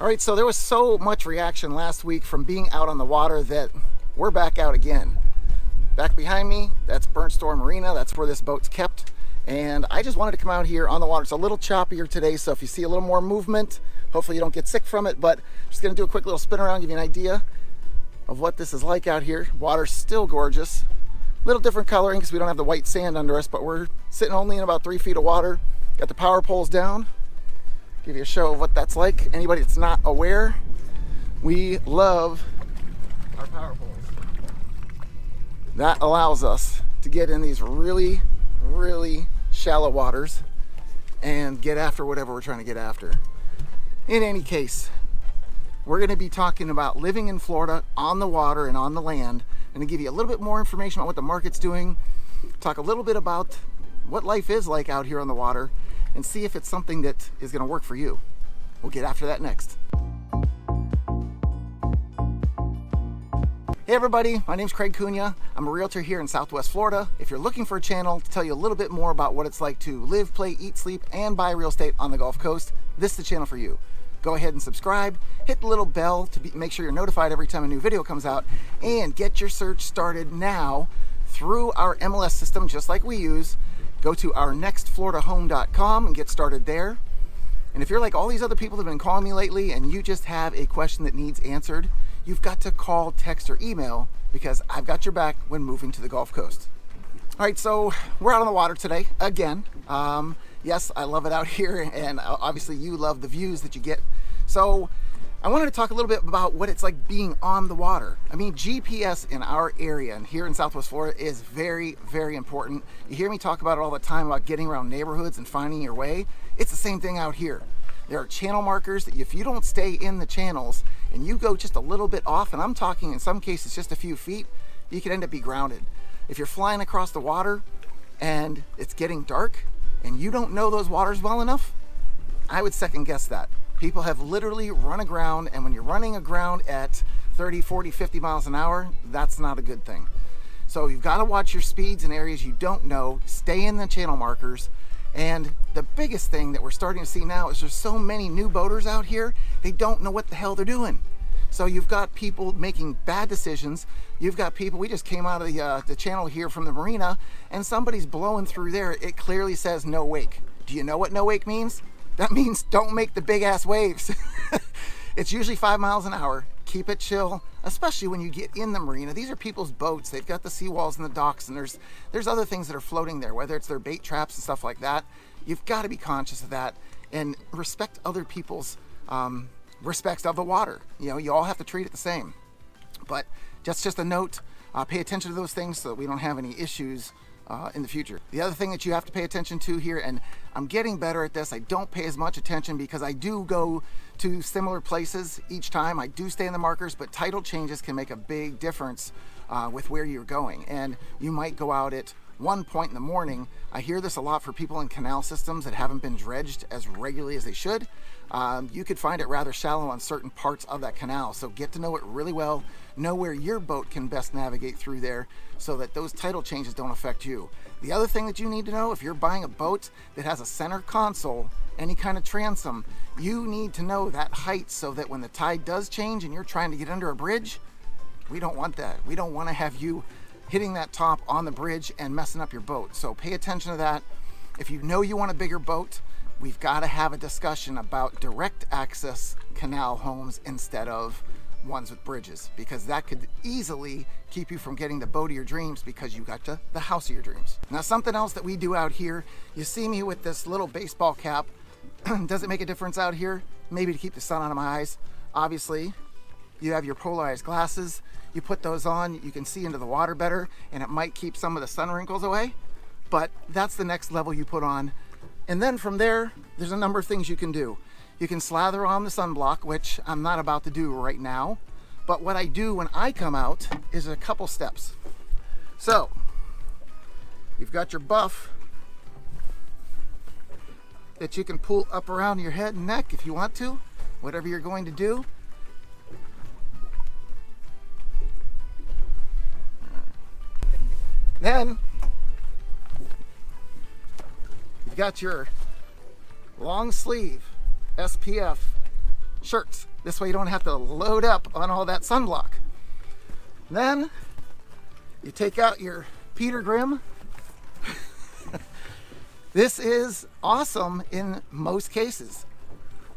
All right, so there was so much reaction last week from being out on the water that we're back out again. Back behind me, that's Burnt Store Marina. That's where this boat's kept. And I just wanted to come out here on the water. It's a little choppier today, so if you see a little more movement, hopefully you don't get sick from it, but I'm just gonna do a quick little spin around, give you an idea of what this is like out here. Water's still gorgeous. A little different coloring because we don't have the white sand under us, but we're sitting only in about 3 feet of water. Got the power poles down. Give you a show of what that's like. Anybody that's not aware, we love our power poles. That allows us to get in these really, really shallow waters and get after whatever we're trying to get after. In any case, we're going to be talking about living in Florida on the water and on the land, and to give you a little bit more information about what the market's doing, talk a little bit about what life is like out here on the water, and see if it's something that is going to work for you. We'll get after that next. Hey everybody, my name's Craig Cunha. I'm a realtor here in Southwest Florida. If you're looking for a channel to tell you a little bit more about what it's like to live, play, eat, sleep, and buy real estate on the Gulf Coast, this is the channel for you. Go ahead and subscribe, hit the little bell to make sure you're notified every time a new video comes out, and get your search started now through our MLS system, just like we use. Go to ournextfloridahome.com and get started there. And if you're like all these other people that have been calling me lately and you just have a question that needs answered, you've got to call, text, or email, because I've got your back when moving to the Gulf Coast. All right, so we're out on the water today again. Yes, I love it out here, and obviously you love the views that you get. So I wanted to talk a little bit about what it's like being on the water. I mean, GPS in our area and here in Southwest Florida is very, very important. You hear me talk about it all the time about getting around neighborhoods and finding your way. It's the same thing out here. There are channel markers that if you don't stay in the channels and you go just a little bit off, and I'm talking in some cases just a few feet, you could end up being grounded. If you're flying across the water and it's getting dark and you don't know those waters well enough, I would second guess that. People have literally run aground, and when you're running aground at 30, 40, 50 miles an hour, that's not a good thing. So you've got to watch your speeds in areas you don't know, stay in the channel markers, and the biggest thing that we're starting to see now is there's so many new boaters out here, they don't know what the hell they're doing. So you've got people making bad decisions. You've got people, we just came out of the channel here from the marina, and somebody's blowing through there. It clearly says no wake. Do you know what no wake means? That means don't make the big ass waves. It's usually 5 miles an hour. Keep it chill, especially when you get in the marina. These are people's boats. They've got the seawalls and the docks, and there's other things that are floating there, whether it's their bait traps and stuff like that. You've got to be conscious of that and respect other people's respects of the water. You know, you all have to treat it the same. But just a note, pay attention to those things so that we don't have any issues in the future. The other thing that you have to pay attention to here, and I'm getting better at this, I don't pay as much attention because I do go to similar places each time. I do stay in the markers, but tidal changes can make a big difference with where you're going. And you might go out at one point in the morning. I hear this a lot for people in canal systems that haven't been dredged as regularly as they should. You could find it rather shallow on certain parts of that canal. So get to know it really well, know where your boat can best navigate through there so that those tidal changes don't affect you. The other thing that you need to know, if you're buying a boat that has a center console, any kind of transom, you need to know that height so that when the tide does change and you're trying to get under a bridge, we don't want that. We don't want to have you hitting that top on the bridge and messing up your boat. So pay attention to that. If you know you want a bigger boat, we've got to have a discussion about direct access canal homes instead of ones with bridges, because that could easily keep you from getting the boat of your dreams because you got to the house of your dreams. Now, something else that we do out here, you see me with this little baseball cap. Does it make a difference out here? Maybe to keep the sun out of my eyes. Obviously, you have your polarized glasses. You put those on, you can see into the water better, and it might keep some of the sun wrinkles away, but that's the next level you put on. And then from there, there's a number of things you can do. You can slather on the sunblock, which I'm not about to do right now, but what I do when I come out is a couple steps. So, you've got your buff that you can pull up around your head and neck if you want to, whatever you're going to do. Then you've got your long sleeve SPF shirts. This way you don't have to load up on all that sunblock. Then you take out your Peter Grimm. This is awesome in most cases.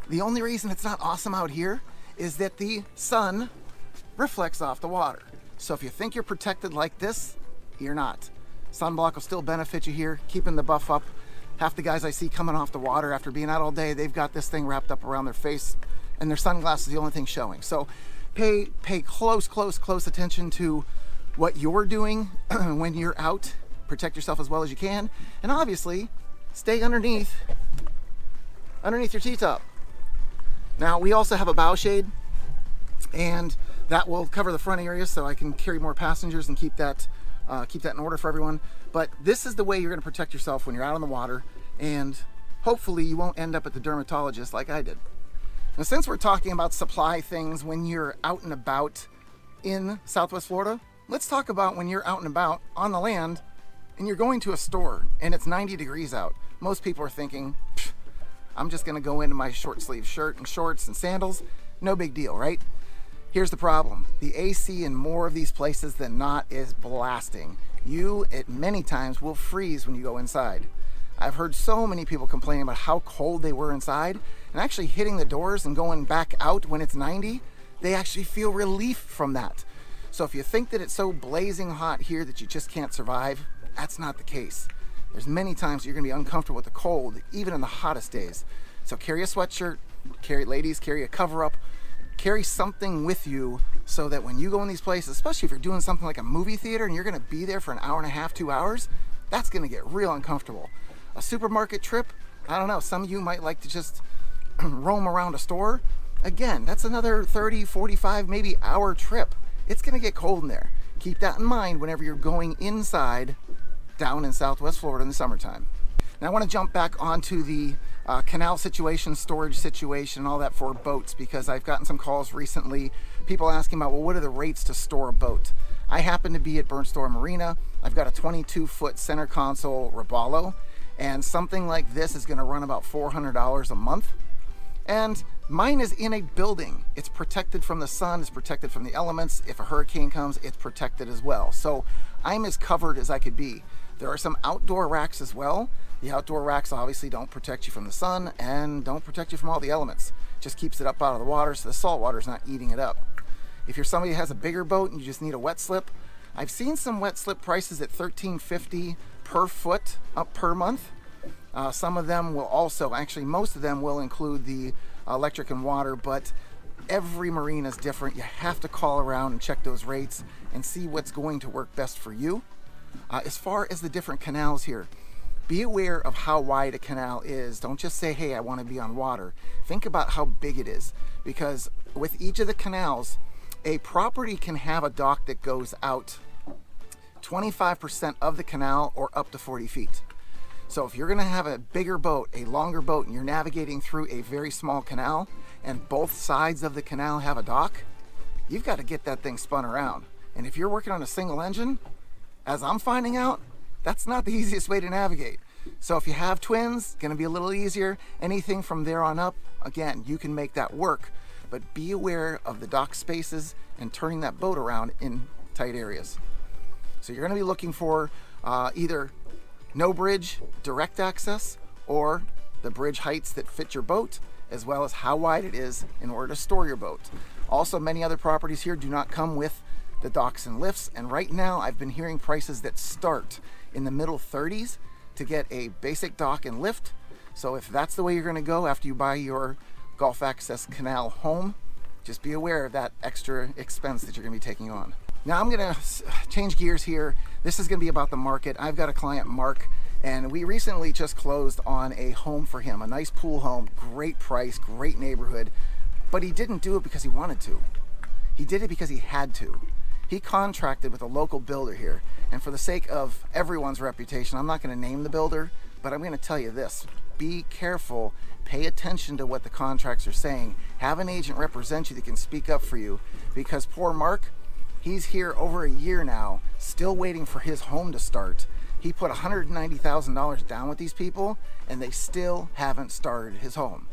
The only reason it's not awesome out here is that the sun reflects off the water. So if you think you're protected like this, you're not. Sunblock will still benefit you here, keeping the buff up. Half the guys I see coming off the water after being out all day, they've got this thing wrapped up around their face and their sunglasses is the only thing showing. So pay close attention to what you're doing when you're out. Protect yourself as well as you can. And obviously, stay underneath your T-top. Now, we also have a bow shade, and that will cover the front area so I can carry more passengers and keep that in order for everyone. But this is the way you're going to protect yourself when you're out on the water, and hopefully you won't end up at the dermatologist like I did. Now, since we're talking about supply things when you're out and about in Southwest Florida, let's talk about when you're out and about on the land and you're going to a store and it's 90 degrees out. Most people are thinking, I'm just going to go into my short sleeve shirt and shorts and sandals. No big deal, right? Here's the problem. The AC in more of these places than not is blasting. You, at many times, will freeze when you go inside. I've heard so many people complaining about how cold they were inside, and actually hitting the doors and going back out when it's 90, they actually feel relief from that. So if you think that it's so blazing hot here that you just can't survive, that's not the case. There's many times you're gonna be uncomfortable with the cold, even in the hottest days. So carry a sweatshirt, ladies, carry a cover up, carry something with you so that when you go in these places, especially if you're doing something like a movie theater and you're gonna be there for an hour and a half, 2 hours, that's gonna get real uncomfortable. A supermarket trip, I don't know, some of you might like to just roam around a store. Again, that's another 30, 45, maybe hour trip. It's gonna get cold in there. Keep that in mind whenever you're going inside down in Southwest Florida in the summertime. Now I wanna jump back onto the canal situation, storage situation, and all that for boats, because I've gotten some calls recently, people asking about, well, what are the rates to store a boat? I happen to be at Burnt Store Marina. I've got a 22-foot center console Robalo, and something like this is gonna run about $400 a month. And mine is in a building. It's protected from the sun, it's protected from the elements. If a hurricane comes, it's protected as well. So I'm as covered as I could be. There are some outdoor racks as well. The outdoor racks obviously don't protect you from the sun and don't protect you from all the elements. Just keeps it up out of the water so the salt water is not eating it up. If you're somebody who has a bigger boat and you just need a wet slip, I've seen some wet slip prices at $13.50 per foot up per month. Some of them will also, actually most of them will include the electric and water, but every marina is different. You have to call around and check those rates and see what's going to work best for you. As far as the different canals here, be aware of how wide a canal is. Don't just say, hey, I want to be on water. Think about how big it is, because with each of the canals, a property can have a dock that goes out 25% of the canal or up to 40 feet. So if you're gonna have a bigger boat, a longer boat, and you're navigating through a very small canal, and both sides of the canal have a dock, you've got to get that thing spun around. And if you're working on a single engine, as I'm finding out, that's not the easiest way to navigate. So if you have twins, gonna be a little easier. Anything from there on up, again, you can make that work, but be aware of the dock spaces and turning that boat around in tight areas. So you're gonna be looking for either no bridge, direct access, or the bridge heights that fit your boat, as well as how wide it is in order to store your boat. Also, many other properties here do not come with the docks and lifts, and right now I've been hearing prices that start in the middle 30s to get a basic dock and lift. So if that's the way you're gonna go after you buy your Gulf Access Canal home, just be aware of that extra expense that you're gonna be taking on. Now I'm gonna change gears here. This is gonna be about the market. I've got a client, Mark, and we recently just closed on a home for him, a nice pool home, great price, great neighborhood, but he didn't do it because he wanted to. He did it because he had to. He contracted with a local builder here, and for the sake of everyone's reputation, I'm not gonna name the builder, but I'm gonna tell you this. Be careful, pay attention to what the contracts are saying. Have an agent represent you that can speak up for you, because poor Mark, he's here over a year now, still waiting for his home to start. He put $190,000 down with these people, and they still haven't started his home.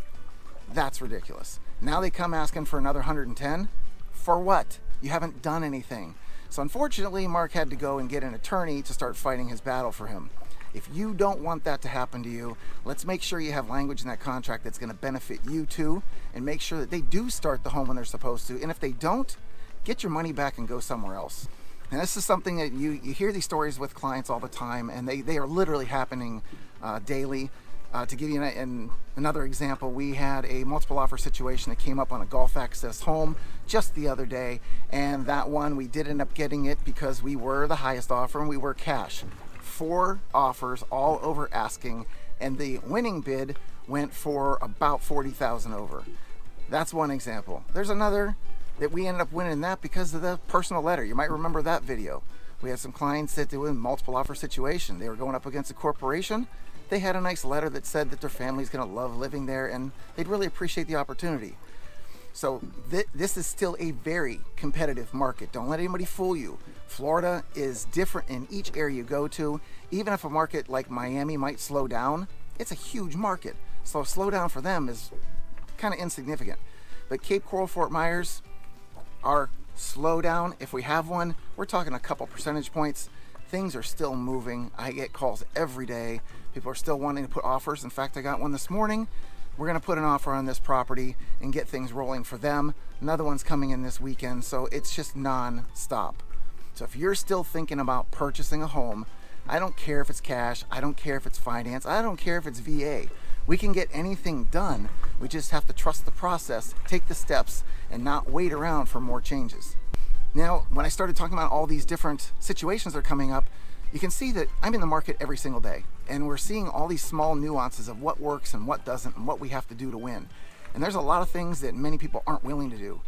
That's ridiculous. Now they come asking for another 110. For what? You haven't done anything. So unfortunately, Mark had to go and get an attorney to start fighting his battle for him. If you don't want that to happen to you, let's make sure you have language in that contract that's going to benefit you too, and make sure that they do start the home when they're supposed to. And if they don't, get your money back and go somewhere else. And this is something that you hear these stories with clients all the time, and they are literally happening daily. To give you another example, we had a multiple offer situation that came up on a golf access home just the other day, and that one we did end up getting it because we were the highest offer and we were cash. 4 offers all over asking, and the winning bid went for about $40,000 over. That's one example. There's another that we ended up winning that because of the personal letter. You might remember that video. We had some clients that were in multiple offer situation. They were going up against a corporation. They had a nice letter that said that their family's going to love living there and they'd really appreciate the opportunity. So this is still a very competitive market. Don't let anybody fool you. Florida is different in each area you go to. Even if a market like Miami might slow down, it's a huge market. So a slowdown for them is kind of insignificant. But Cape Coral, Fort Myers, our slowdown, if we have one, we're talking a couple percentage points. Things are still moving. I get calls every day. People are still wanting to put offers. In fact, I got one this morning. We're going to put an offer on this property and get things rolling for them. Another one's coming in this weekend, so it's just non-stop. So if you're still thinking about purchasing a home, I don't care if it's cash, I don't care if it's finance, I don't care if it's VA. We can get anything done. We just have to trust the process, take the steps, and not wait around for more changes. Now, when I started talking about all these different situations that are coming up, you can see that I'm in the market every single day, and we're seeing all these small nuances of what works and what doesn't and what we have to do to win. And there's a lot of things that many people aren't willing to do.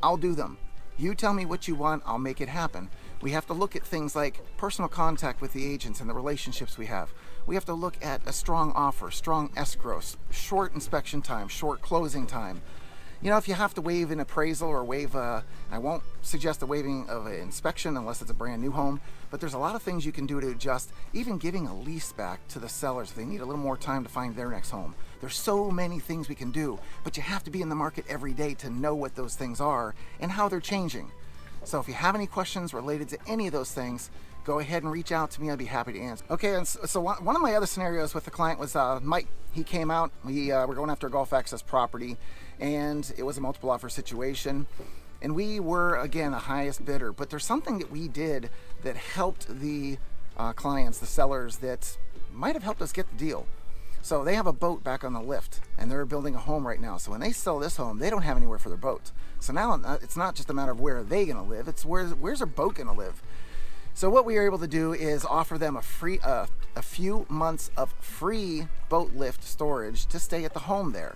I'll do them. You tell me what you want, I'll make it happen. We have to look at things like personal contact with the agents and the relationships we have. We have to look at a strong offer, strong escrow, short inspection time, short closing time. You know, if you have to waive an appraisal or waive I won't suggest the waiving of an inspection unless it's a brand new home, but there's a lot of things you can do to adjust, even giving a lease back to the sellers if they need a little more time to find their next home. There's so many things we can do, but you have to be in the market every day to know what those things are and how they're changing. So if you have any questions related to any of those things, go ahead and reach out to me. I'd be happy to answer. Okay, and so one of my other scenarios with the client was Mike. He came out. We were going after a golf access property, and it was a multiple offer situation. And we were, again, the highest bidder. But there's something that we did that helped the clients, the sellers, that might have helped us get the deal. So they have a boat back on the lift, and they're building a home right now. So when they sell this home, they don't have anywhere for their boat. So now it's not just a matter of where are they going to live, it's where's their boat going to live. So what we were able to do is offer them a few months of free boat lift storage to stay at the home there.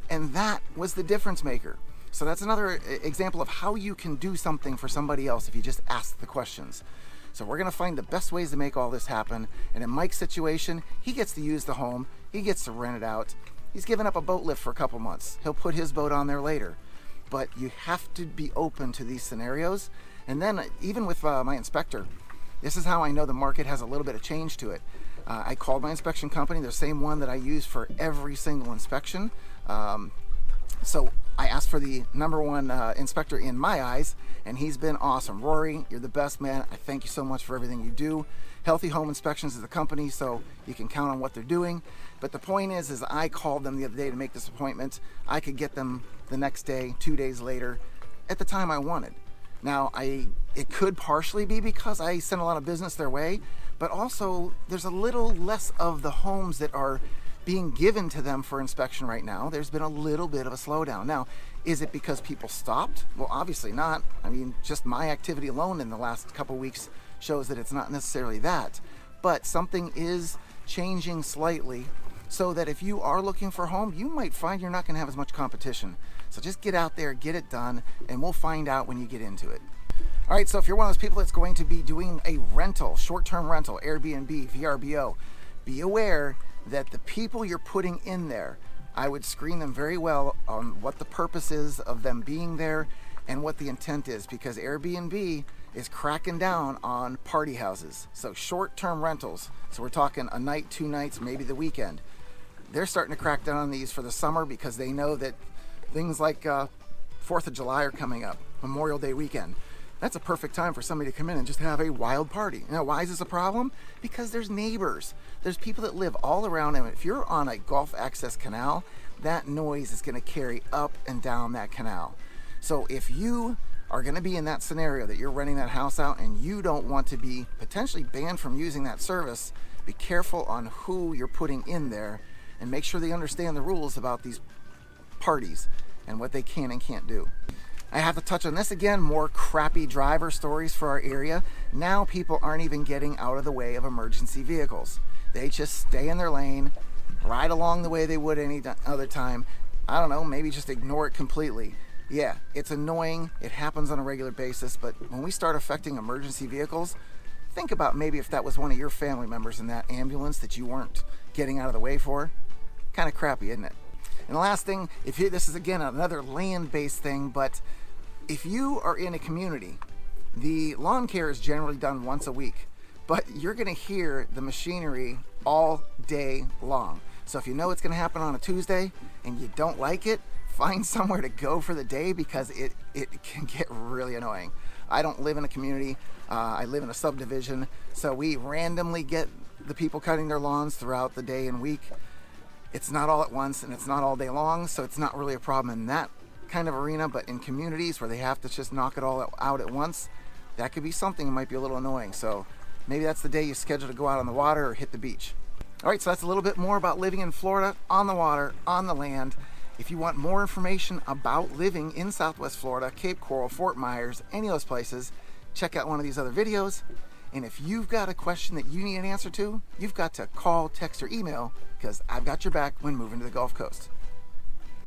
And that was the difference maker. So that's another example of how you can do something for somebody else if you just ask the questions. So we're going to find the best ways to make all this happen. And in Mike's situation, he gets to use the home. He gets to rent it out. He's given up a boat lift for a couple months. He'll put his boat on there later. But you have to be open to these scenarios. And then even with my inspector, this is how I know the market has a little bit of change to it. I called my inspection company, the same one that I use for every single inspection. So I asked for the number one inspector in my eyes, and he's been awesome. Rory, you're the best, man. I thank you so much for everything you do. Healthy Home Inspections is the company, so you can count on what they're doing. But the point is I called them the other day to make this appointment. I could get them the next day, 2 days later, at the time I wanted. Now, it could partially be because I sent a lot of business their way, but also there's a little less of the homes that are being given to them for inspection right now. There's been a little bit of a slowdown. Now, is it because people stopped? Well, obviously not. I mean, just my activity alone in the last couple weeks shows that it's not necessarily that. But something is changing slightly so that if you are looking for a home, you might find you're not going to have as much competition. So just get out there, get it done, and we'll find out when you get into it. All right, so if you're one of those people that's going to be doing a rental, short-term rental, Airbnb, VRBO, be aware that the people you're putting in there, I would screen them very well on what the purpose is of them being there and what the intent is, because Airbnb is cracking down on party houses. So short-term rentals, so we're talking a night, 2 nights, maybe the weekend. They're starting to crack down on these for the summer because they know that Things like 4th of July are coming up, Memorial Day weekend. That's a perfect time for somebody to come in and just have a wild party. Now, why is this a problem? Because there's neighbors. There's people that live all around, and if you're on a Gulf access canal, that noise is going to carry up and down that canal. So if you are going to be in that scenario that you're renting that house out and you don't want to be potentially banned from using that service, be careful on who you're putting in there and make sure they understand the rules about these parties and what they can and can't do. I have to touch on this again, more crappy driver stories for our area. Now people aren't even getting out of the way of emergency vehicles. They just stay in their lane, ride along the way they would any other time. I don't know, maybe just ignore it completely. Yeah, it's annoying, it happens on a regular basis, but when we start affecting emergency vehicles, think about maybe if that was one of your family members in that ambulance that you weren't getting out of the way for. Kind of crappy, isn't it? And the last thing, this is again another land-based thing, but if you are in a community, the lawn care is generally done once a week, but you're going to hear the machinery all day long. So if you know it's going to happen on a Tuesday and you don't like it, find somewhere to go for the day because it can get really annoying. I don't live in a community, I live in a subdivision, so we randomly get the people cutting their lawns throughout the day and week. It's not all at once and it's not all day long, so it's not really a problem in that kind of arena, but in communities where they have to just knock it all out at once, that could be something that might be a little annoying. So maybe that's the day you schedule to go out on the water or hit the beach. All right, so that's a little bit more about living in Florida, on the water, on the land. If you want more information about living in Southwest Florida, Cape Coral, Fort Myers, any of those places, check out one of these other videos. And if you've got a question that you need an answer to, you've got to call, text, or email, because I've got your back when moving to the Gulf Coast.